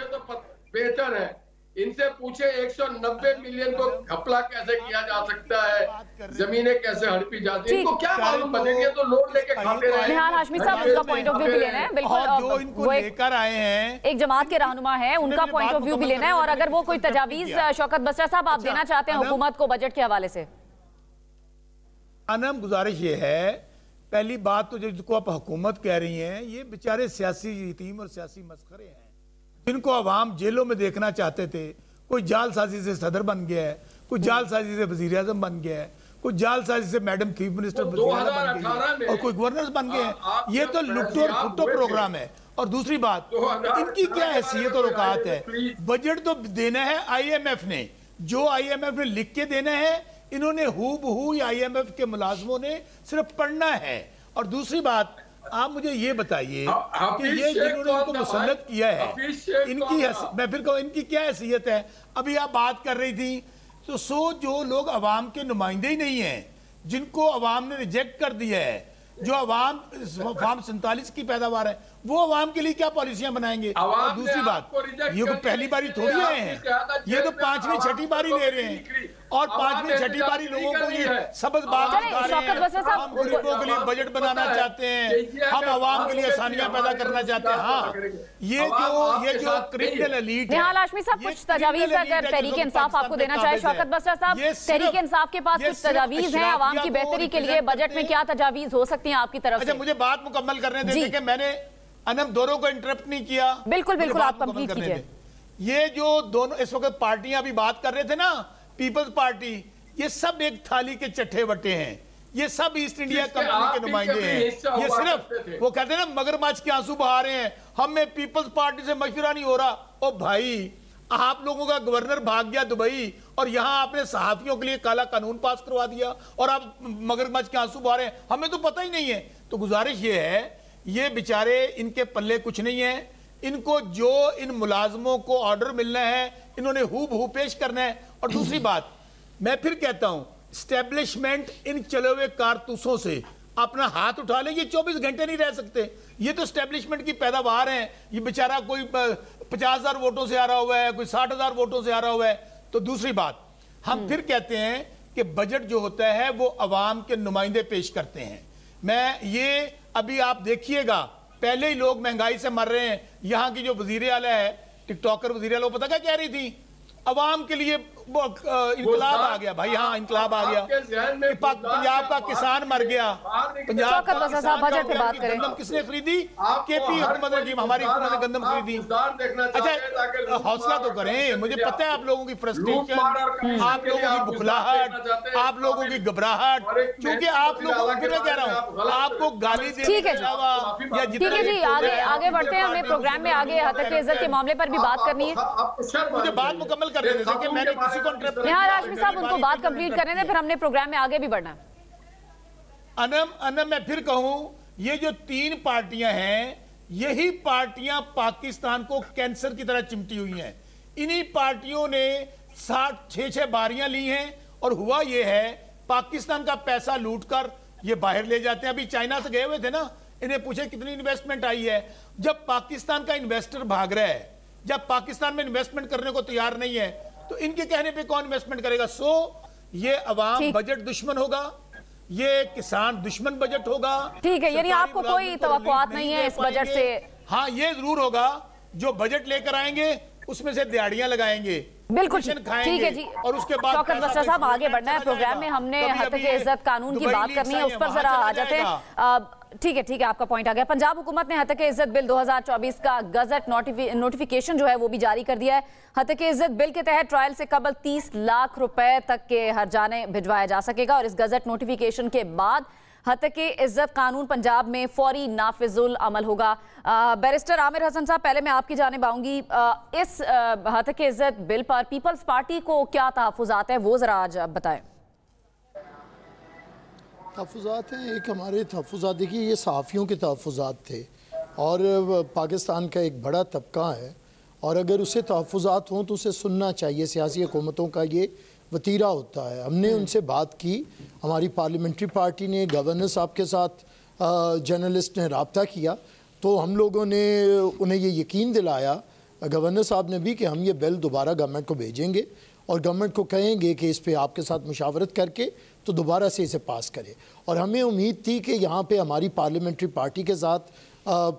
बेहतर है, इनसे पूछे 190 मिलियन को घपला कैसे किया जा सकता है, जमीनें कैसे हड़पी जाती है, इनको क्या मालूम? बजट तो लोन लेके खाते रहे। निहाल हाशमी साहब, उनका पॉइंट ऑफ व्यू भी लेना है। बिल्कुल, जो इनको लेकर आए हैं, एक जमात के रहनुमा है, उनका पॉइंट ऑफ व्यू भी लेना है। और अगर वो कोई तजावीज शौकत बसरा साहब आप देना चाहते हैं हुकूमत को बजट के हवाले से? अनम गुजारिश ये है, पहली बात तो जिसको आप हुकूमत कह रही हैं, ये बेचारे सियासी यतीम और सियासी मस्खरे हैं जिनको अवाम जेलों में देखना चाहते थे। कोई जालसाजी से सदर बन गया है, कोई जालसाजी से वजीर आजम बन गया है, कोई जालसाजी से मैडम चीफ मिनिस्टर बन गई और कोई गवर्नर बन गए हैं। ये तो लुट्टो और फुट्टो प्रोग्राम है। और दूसरी बात, इनकी क्या हैसियत और औकात है? बजट तो देना है IMF ने, जो IMF ने लिख के देना है, इन्होंने हूबहू IMF के मुलाजमों ने सिर्फ पढ़ना है। और दूसरी बात, आप मुझे ये बताइए कि ये जिन्होंने इनको मुसल्लत किया है, इनकी मैं फिर कहूँ इनकी क्या हैसियत है? अभी आप बात कर रही थी तो जो लोग अवाम के नुमाइंदे ही नहीं हैं, जिनको अवाम ने रिजेक्ट कर दिया है, जो अवाम फार्म 47 की पैदावार है, वो अवाम के लिए क्या पॉलिसियां बनाएंगे? और दूसरी बात, ये कोई पहली बारी थोड़ी आए हैं, ये तो 5वीं 6ठी बारी ले रहे हैं और 5वीं 6ठी बारी लोगों को ये सबक बात सिखा रहे हैं। हम गरीबों के लिए बजट बनाना चाहते हैं, हम अवाम के लिए आसानियां पैदा करना चाहते हैं। हाँ, ये जो क्रिमिनल एलीट है। निहाल हाशमी साहब, कुछ तजावीज अगर तहरीक इंसाफ आपको देना चाहे। शौकत बसरा साहब, तहरीक इंसाफ के पास कुछ तजावीज हैं अवाम की बेहतरी के लिए, बजट में क्या तजावीज हो सकती हैं आपकी तरफ से? मुझे बात मुकम्मल करने दें कि मैंने अनम दोनों को इंटरप्ट नहीं किया। बिल्कुल बिल्कुल, आप कंप्लीट कीजिए। ये जो दोनों इस वक्त पार्टियां अभी बात कर रहे थे ना, पीपल्स पार्टी, ये सब एक थाली के चट्टे बट्टे हैं। ये सब ईस्ट इंडिया कंपनी के नुमाइंदे हैं। ये सिर्फ वो कहते हैं ना, मगरमच्छ के आंसू बहा रहे हैं, हमें पीपल्स पार्टी से मशवरा नहीं हो रहा। ओ भाई, आप लोगों का गवर्नर भाग गया दुबई और यहां आपने सहाफियों के लिए काला कानून पास करवा दिया और आप मगरमच्छ के आंसू बहा रहे हैं, हमें तो पता ही नहीं है। तो गुजारिश ये है, ये बेचारे, इनके पल्ले कुछ नहीं है। इनको जो इन मुलाजमों को ऑर्डर मिलना है, इन्होंने हूबहू पेश करना है। और दूसरी बात, मैं फिर कहता हूं, स्टैब्लिशमेंट इन चले हुए कारतूसों से अपना हाथ उठा ले। ये 24 घंटे नहीं रह सकते। ये तो स्टैब्लिशमेंट की पैदावार है। ये बेचारा कोई 50,000 वोटों से आ रहा हुआ है, कोई 60,000 वोटों से आ रहा हुआ है। तो दूसरी बात, हम फिर कहते हैं कि बजट जो होता है वो अवाम के नुमाइंदे पेश करते हैं। मैं ये अभी आप देखिएगा, पहले ही लोग महंगाई से मर रहे हैं। यहाँ की जो वजीर आला है, टिकटॉकर वजीर आला, वो पता क्या कह रही थी? अवाम के लिए इनकलाब आ गया भाई। हाँ, इनकलाब आ गया। पंजाब का किसान मर गया। पंजाब का बजट पे बात करें। गंदम किसने खरीदी? केपी हुकूमत ने, हमारी हुकूमत ने गंदम खरीदी। अच्छा, हौसला तो करें। मुझे पता है आप लोगों की फ्रस्ट्रेशन, आप लोगों की बुखलाहट, आप लोगों की घबराहट, क्योंकि आप लोगों को, फिर मैं कह रहा हूँ, आपको गाली देने के अलावा या ठीक है जी, आगे बढ़ते हैं। हमें प्रोग्राम में आगे हतक इज्जत के मामले पर भी बात करनी है। मुझे बात मुकम्मल कर रहे थे कि मैंने किसी को निहाल हाशमी साहब, उनको बात कंप्लीट करने दें, फिर हमने प्रोग्राम में आगे भी बढ़ना है। अनम मैं फिर कहूं, ये जो 3 पार्टियां हैं, यही पार्टियां पाकिस्तान को कैंसर की तरह चिमटी हुई हैं। इन्हीं पार्टियों ने 6 बारियां ली हैं और हुआ ये है, पाकिस्तान का पैसा लूटकर ये बाहर ले जाते हैं। अभी चाइना से गए हुए थे ना, इन्हें पूछे कितनी इन्वेस्टमेंट आई है। जब पाकिस्तान का इन्वेस्टर भाग रहा है, जब पाकिस्तान में इन्वेस्टमेंट करने को तैयार नहीं है, तो इनके कहने पे कौन इन्वेस्टमेंट करेगा? ये अवाम बजट दुश्मन होगा, ये किसान दुश्मन बजट होगा। ठीक है, यानी आपको कोई तवक्कुआत नहीं है इस बजट से? हाँ, ये जरूर होगा, जो बजट लेकर आएंगे उसमें से दिहाड़ियां लगाएंगे, बिल्कुल ठीक है जी। और उसके बाद शौकत बसरा साहब, आगे बढ़ना है प्रोग्राम में। हमने हतक इज्जत कानून की बात करनी है, उस पर जरा आ जाते हैं। ठीक है, आपका पॉइंट आ गया। पंजाब हुकूमत ने हतक इज्जत बिल 2024 का गजट नोटिफिकेशन जो है वो भी जारी कर दिया है। हतक इज्जत बिल के तहत ट्रायल से कबल 30 लाख रुपए तक के हर्जाने भिजवाया जा सकेगा और इस गजट नोटिफिकेशन के बाद हतक इज्जत कानून पंजाब में फौरी नाफिजुल अमल होगा। बैरिस्टर आमिर हसन साहब, पहले मैं आपकी जानिब आऊंगी। इस हतक इज्जत बिल पर पीपल्स पार्टी को क्या तहफ़्फ़ुज़ात है, वो जरा आज बताएं। तहफ़्फ़ुज़ात हैं, एक हमारे तहफ़्फ़ुज़ात, देखिए ये सहाफ़ियों के तहफ़्फ़ुज़ात थे और पाकिस्तान का एक बड़ा तबका है और अगर उसे तहफ़्फ़ुज़ात हों तो उसे सुनना चाहिए। सियासी हुकूमतों का ये वतीरा होता है। हमने उनसे बात की, हमारी पार्लियामेंट्री पार्टी ने गवर्नर साहब के साथ जर्नलिस्ट ने रब्ता किया, तो हम लोगों ने उन्हें ये यकीन दिलाया, गवर्नर साहब ने भी, कि हम ये बिल दोबारा गवर्नमेंट को भेजेंगे और गवर्नमेंट को कहेंगे कि इस पे आपके साथ मुशावरत करके तो दोबारा से इसे पास करे। और हमें उम्मीद थी कि यहाँ पे हमारी पार्लियामेंट्री पार्टी के साथ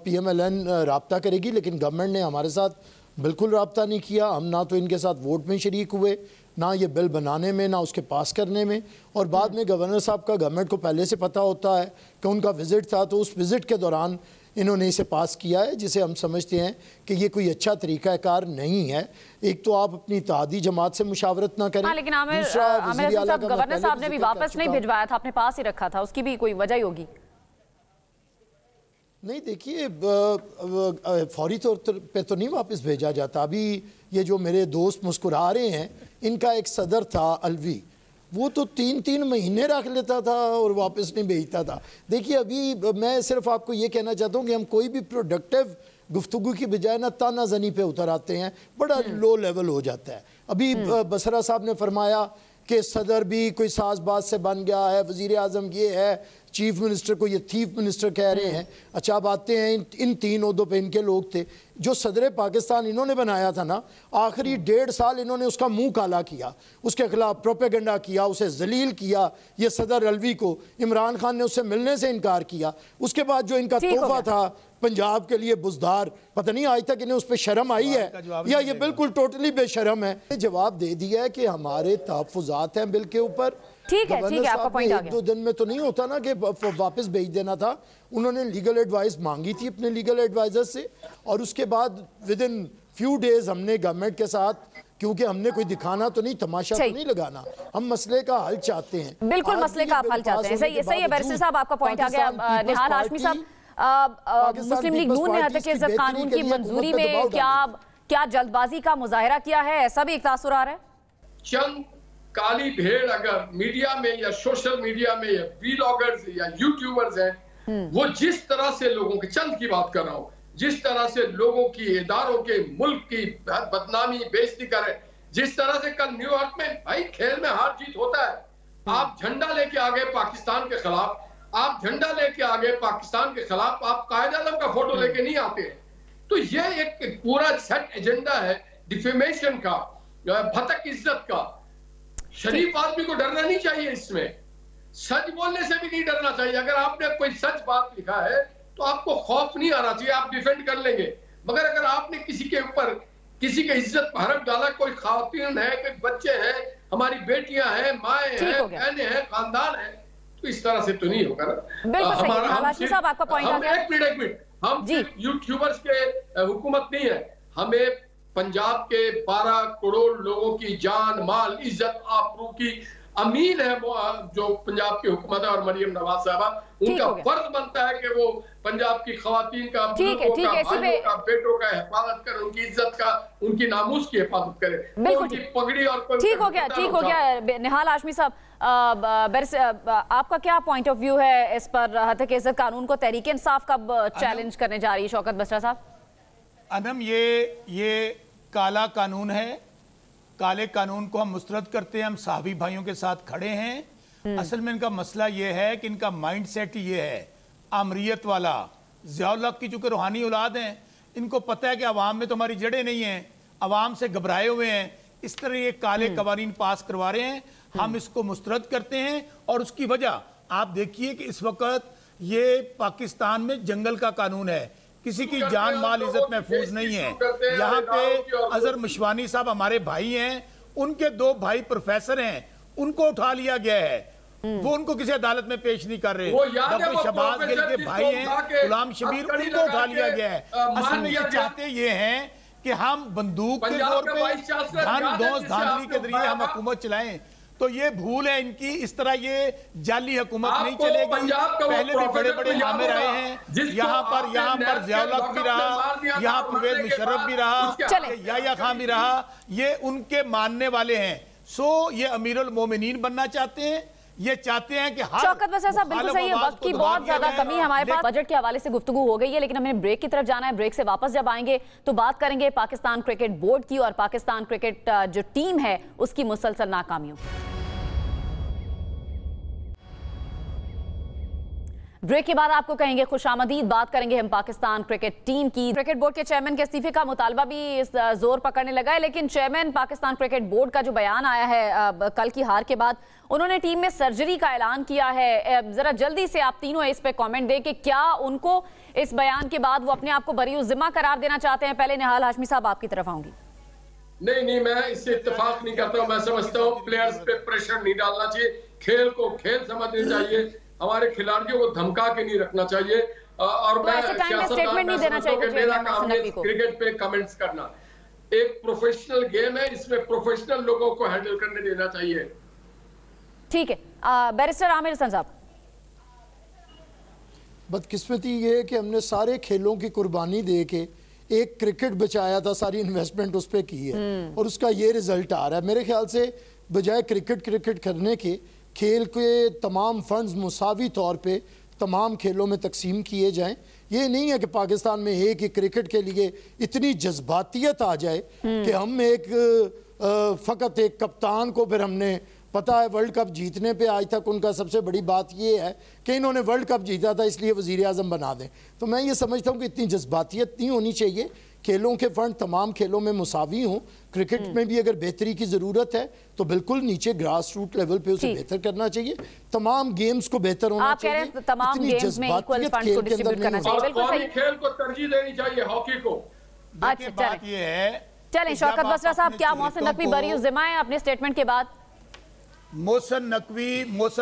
PMLN रब्ता करेगी, लेकिन गवर्नमेंट ने हमारे साथ बिल्कुल रब्ता नहीं किया। हम ना तो इनके साथ वोट में शरीक हुए, ना ये बिल बनाने में, ना उसके पास करने में। और बाद में गवर्नर साहब का गवर्नमेंट को पहले से पता होता है कि उनका विज़िट था, तो उस विज़िट के दौरान इन्होंने इसे पास किया है, जिसे हम समझते हैं कि ये कोई अच्छा तरीक़ाकार नहीं है। एक तो आप अपनी इत्तेहादी जमात से मुशावरत ना करें। लेकिन आमिर साहब, गवर्नर साहब ने भी वापस नहीं भिजवाया था, अपने पास ही रखा था, उसकी भी कोई वजह होगी? नहीं, देखिए, फौरी तौर पे तो नहीं वापस भेजा जाता। अभी ये जो मेरे दोस्त मुस्कुरा रहे हैं, इनका एक सदर था अलवी, वो तो 3-3 महीने रख लेता था और वापस नहीं भेजता था। देखिए, अभी मैं सिर्फ आपको ये कहना चाहता हूँ कि हम कोई भी प्रोडक्टिव गुफ्तगू की बजाय ना ताना जनी पे उतर आते हैं, बड़ा लो लेवल हो जाता है। अभी बसरा साहब ने फरमाया कि सदर भी कोई साजबाज से बन गया है, वजीर आजम ये है, चीफ मिनिस्टर को ये थीफ मिनिस्टर कह रहे हैं। अच्छा, अब आते हैं इन 3 ओहदों पे इनके लोग थे। जो सदर पाकिस्तान इन्होंने बनाया था ना, आखिरी 1.5 साल इन्होंने उसका मुंह काला किया, उसके खिलाफ प्रोपेगेंडा किया, उसे जलील किया। ये सदर अलवी को इमरान खान ने उससे मिलने से इनकार किया। उसके बाद जो इनका तोहफा था पंजाब के लिए बुजदार, पता नहीं आज तक इन्हें उस पर शर्म आई है या ये बिल्कुल टोटली बेशरम है। जवाब दे दिया है कि हमारे तहफ़्फ़ुज़ात हैं बिल के ऊपर। ठीक है, आपका पॉइंट आ गया। 1-2 दिन में तो नहीं होता ना कि वापस भेज देना था। उन्होंने लीगल एडवाइस मांगी थी अपने लीगल एडवाइजर से, और उसके बाद विद इन फ्यू डेज हमने गवर्नमेंट के साथ, क्योंकि हमने कोई दिखाना तो नहीं, तमाशा तो नहीं लगाना, हम मसले का हल चाहते हैं। बिल्कुल, मसले का आप हल चाहते हैं। सही है बैरिस्टर साहब, आपका पॉइंट आ गया। निहाल हाशमी साहब, मुस्लिम लीग नून ने हतके इज्जत कानून की मंजूरी में क्या जल्दबाजी का मुजाहिरा किया है, ऐसा भी एक तासुर आ रहा है? चंद काली भेड़ अगर मीडिया में या सोशल मीडिया में या व्लॉगर्स या यूट्यूबर्स हैं, वो जिस तरह से लोगों के, चंद की बात कर रहा हूं, जिस तरह से लोगों की, इदारों के, मुल्क की बदनामी बेइज्जती करें, जिस तरह से कल न्यूयॉर्क में, भाई खेल में हार जीत होता है। आप झंडा लेके आ गए पाकिस्तान के खिलाफ, आप झंडा लेके आ गए पाकिस्तान के खिलाफ, आप कायद आज़म का फोटो लेके नहीं आते। तो ये एक पूरा सेट एजेंडा है डिफेमेशन का, भतक इज्जत का। शरीफ आदमी को डरना नहीं चाहिए, इसमें सच बोलने से भी नहीं डरना चाहिए। अगर आपने कोई सच बात लिखा है तो आपको खौफ नहीं आना चाहिए, आप डिफेंड कर लेंगे। मगर अगर आपने किसी के ऊपर, किसी के इज्जत पर हरफ डाला, कोई खातिन है, कोई बच्चे हैं, हमारी बेटियां हैं, माएँ हैं, बहनें हैं, खानदान है, तो इस तरह से तो नहीं होगा ना। एक मिनट, हम यूट्यूबर्स के हुकूमत नहीं है, हमें पंजाब के 12 करोड़ लोगों की जान, माल, इज्जत, आबरू की अमीन है जो पंजाब की हुकूमत है, और मरियम नवाज साहबा, उनका फर्ज बनता है कि वो पंजाब की खवातीन का, बेटों का हिफाजत करे, उनकी इज्जत का, उनकी नामूस की हिफाजत करे, उनकी पगड़ी और ठीक हो गया। निहाल हाशमी साहब, आपका क्या पॉइंट ऑफ व्यू है इस पर? हतक इज्जत कानून को तहरीक इंसाफ कब चैलेंज करने जा रही है शौकत बसरा साहब? अनम, ये काला कानून है। काले कानून को हम मुस्तरद करते हैं, हम साहबी भाइयों के साथ खड़े हैं। असल में इनका मसला ये है कि इनका माइंड सेट ये है आमरीत वाला। ज़ियाउल हक की चूंकि रूहानी औलाद हैं, इनको पता है कि अवाम में तो हमारी जड़ें नहीं हैं, अवाम से घबराए हुए हैं, इस तरह ये काले कवानीन पास करवा रहे हैं। हम इसको मुस्तरद करते हैं, और उसकी वजह आप देखिए कि इस वक्त ये पाकिस्तान में जंगल का कानून है, किसी की जान माल इज्जत महफूज नहीं है। यहाँ पे अजहर मशवानी साहब हमारे भाई हैं, उनके 2 भाई प्रोफेसर हैं, उनको उठा लिया गया है, वो उनको किसी अदालत में पेश नहीं कर रहे। डॉक्टर शहबाज गिल के भाई हैं गुलाम शबीर, उनको उठा लिया गया है। असल में ये चाहते ये हैं कि हम बंदूक के जोर पे, धन दोस्त धांधली के जरिए हम हुकूमत चलाएं। तो ये भूल है इनकी, इस तरह ये जाली हुकूमत नहीं चलेगी। पहले भी बड़े बड़े आमिर आए हैं यहाँ पर ज़ियाउल हक भी रहा, यहाँ परवेज मुशर्रफ भी रहा, याह्या खान भी रहा, ये उनके मानने वाले हैं। सो ये अमीरुल मोमिनीन बनना चाहते हैं, ये चाहते हैं कि शौकत बसरा साहब बिल्कुल सही है। वक्त की बहुत ज्यादा कमी है हमारे पास, बजट के हवाले से गुफ्तगू हो गई है, लेकिन हमें ब्रेक की तरफ जाना है। ब्रेक से वापस जब आएंगे तो बात करेंगे पाकिस्तान क्रिकेट बोर्ड की और पाकिस्तान क्रिकेट जो टीम है उसकी मुसलसल नाकामियों। ब्रेक के बाद आपको कहेंगे खुशामदीद। बात करेंगे हम पाकिस्तान क्रिकेट टीम की। क्रिकेट बोर्ड के चेयरमैन के इस्तीफे का मुतालबा भी जोर पकड़ने लगा है, लेकिन चेयरमैन पाकिस्तान क्रिकेट बोर्ड का जो बयान आया है कल की हार के बाद, उन्होंने टीम में सर्जरी का ऐलान किया है। जरा जल्दी से आप तीनों इस पे कमेंट दें कि क्या उनको इस बयान के बाद वो अपने आप को बरी जिम्मा करार देना चाहते हैं। पहले निहाल हाशमी साहब आपकी तरफ आऊंगी। नहीं, मैं इससे इत्तेफाक नहीं करता हूं। मैं समझता हूं प्लेयर्स पे प्रेशर नहीं डालना चाहिए, खेल को खेल समझना चाहिए, हमारे खिलाड़ियों को धमका के नहीं रखना चाहिए। और तो ऐसे टाइम में स्टेटमेंट नहीं देना चाहिए मेरा काम है क्रिकेट पे कमेंट्स करना। एक प्रोफेशनल गेम है, इसमें प्रोफेशनल लोगों को हैंडल करने देना चाहिए। ठीक है, बैरिस्टर आमिर हसन साहब। बदकिस्मती ये है कि हमने सारे खेलों की कुर्बानी दे के एक क्रिकेट बचाया था, सारी इन्वेस्टमेंट उस पर की है और उसका ये रिजल्ट आ रहा है। मेरे ख्याल से बजाय क्रिकेट करने के खेल के तमाम फंड्स मुसावी तौर पे तमाम खेलों में तकसीम किए जाएं। ये नहीं है कि पाकिस्तान में एक ही क्रिकेट के लिए इतनी जज्बातियत आ जाए कि हम फ़कत एक कप्तान को, फिर हमने पता है वर्ल्ड कप जीतने पे आज तक उनका सबसे बड़ी बात ये है कि इन्होंने वर्ल्ड कप जीता था इसलिए वज़ीर आज़म बना दें। तो मैं ये समझता हूँ कि इतनी जज्बातियत नहीं होनी चाहिए। खेलों के फंड तमाम खेलों में मुसावी हों। क्रिकेट में भी अगर बेहतरी की ज़रूरत है तो बिल्कुल नीचे ग्रास रूट लेवल पे उसे बेहतर करना चाहिए। तमाम गेम्स को बेहतर होना चाहिए। तमाम गेम्स में इक्वल फंड्स को डिस्ट्रीब्यूट करना चाहिए। बिल्कुल सही। खेल को तरजीह देनी चाहिए, हॉकी को। अच्छा, बात ये है, चलें शौकत बसरा साहब, क्या मोहसिन नकवी बरी जिम्मा है अपने स्टेटमेंट के बाद? मोहसिन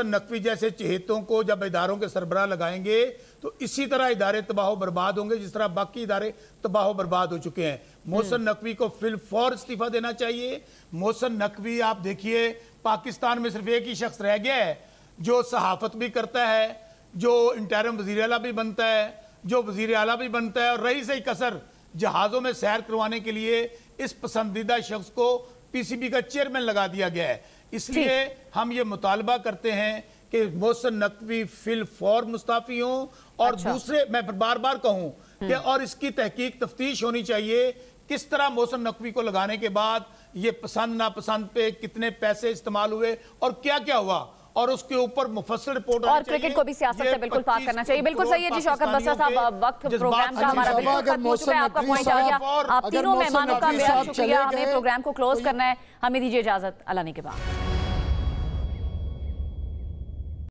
नकवी जैसे चहेतों को जब इदारों के सरबराह लगाएंगे तो इसी तरह इदारे तबाह बर्बाद होंगे जिस तरह बाकी इदारे तबाह बर्बाद हो चुके हैं। मोहसिन नकवी को फिलफौर इस्तीफा देना चाहिए। मोहसिन नकवी, आप देखिए पाकिस्तान में सिर्फ एक ही शख्स रह गया है जो सहाफत भी करता है, जो इंटरिम वजीर आला भी बनता है, जो वजीर आला भी बनता है, और रही सही कसर जहाज़ों में सैर करवाने के लिए इस पसंदीदा शख्स को पीसीबी का चेयरमैन लगा दिया गया है। इसलिए हम ये मुतालबा करते हैं कि मोहसिन नकवी फिल फौर मुस्ताफी हों। और दूसरे, मैं बार बार कहूं कि और इसकी तहकीक तफ्तीश होनी चाहिए किस तरह मोहसिन नकवी को लगाने के बाद ये पसंद नापसंद पे कितने पैसे इस्तेमाल हुए और क्या क्या हुआ, और उसके ऊपर मुफस्सल रिपोर्ट और क्रिकेट को भी सियासत से बिल्कुल पाक करना चाहिए। बिल्कुल सही है जी शौकत बसरा साहब। वक्त प्रोग्राम का हमारा बिल्कुल खत्म हो चुका है। आपका पॉइंट आ गया। आप तीनों मेहमानों का बेहद शुक्रिया। हमें प्रोग्राम को क्लोज करना है। हमें दीजिए इजाजत। अल्लाह ने के बाद।